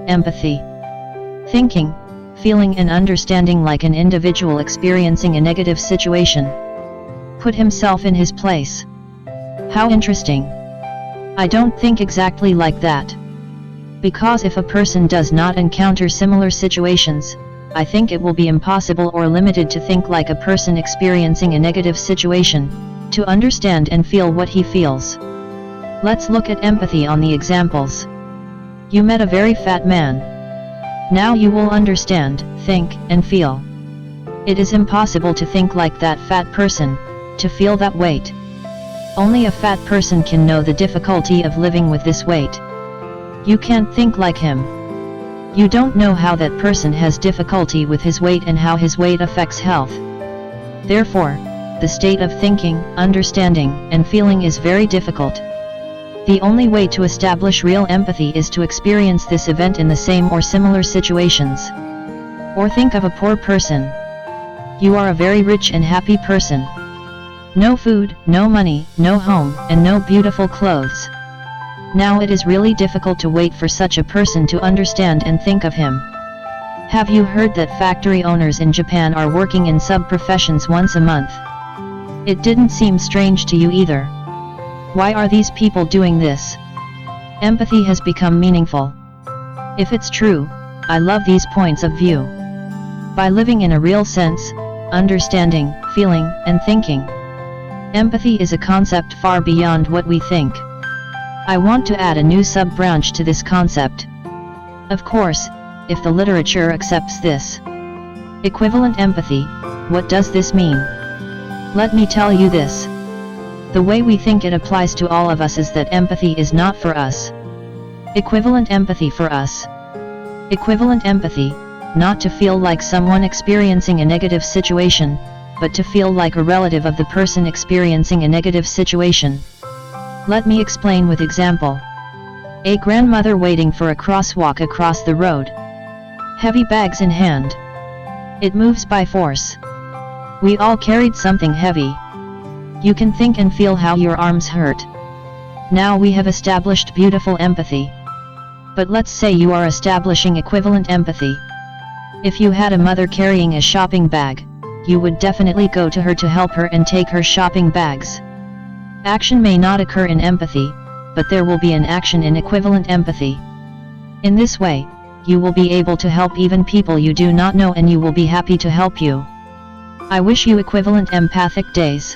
Empathy. Thinking, feeling and understanding like an individual experiencing a negative situation. Put himself in his place. How interesting. I don't think exactly like that. Because if a person does not encounter similar situations, I think it will be impossible or limited to think like a person experiencing a negative situation, to understand and feel what he feels. Let's look at empathy on the examples. You met a very fat man. Now you will understand, think, and feel. It is impossible to think like that fat person, to feel that weight. Only a fat person can know the difficulty of living with this weight. You can't think like him. You don't know how that person has difficulty with his weight and how his weight affects health. Therefore, the state of thinking, understanding, and feeling is very difficult. The only way to establish real empathy is to experience this event in the same or similar situations. Or think of a poor person. You are a very rich and happy person. No food, no money, no home, and no beautiful clothes. Now it is really difficult to wait for such a person to understand and think of him. Have you heard that factory owners in Japan are working in sub-professions once a month? It didn't seem strange to you either. Why are these people doing this? Empathy has become meaningful. If it's true, I love these points of view. By living in a real sense, understanding, feeling, and thinking. Empathy is a concept far beyond what we think. I want to add a new sub-branch to this concept. Of course, if the literature accepts this. Equivalent empathy, what does this mean? Let me tell you this. The way we think it applies to all of us is that empathy is not for us. Equivalent empathy for us. Equivalent empathy, not to feel like someone experiencing a negative situation, but to feel like a relative of the person experiencing a negative situation. Let me explain with example. A grandmother waiting for a crosswalk across the road. Heavy bags in hand. It moves by force. We all carried something heavy. You can think and feel how your arms hurt. Now we have established beautiful empathy. But let's say you are establishing equivalent empathy. If you had a mother carrying a shopping bag, you would definitely go to her to help her and take her shopping bags. Action may not occur in empathy, but there will be an action in equivalent empathy. In this way, you will be able to help even people you do not know and you will be happy to help you. I wish you equivalent empathic days.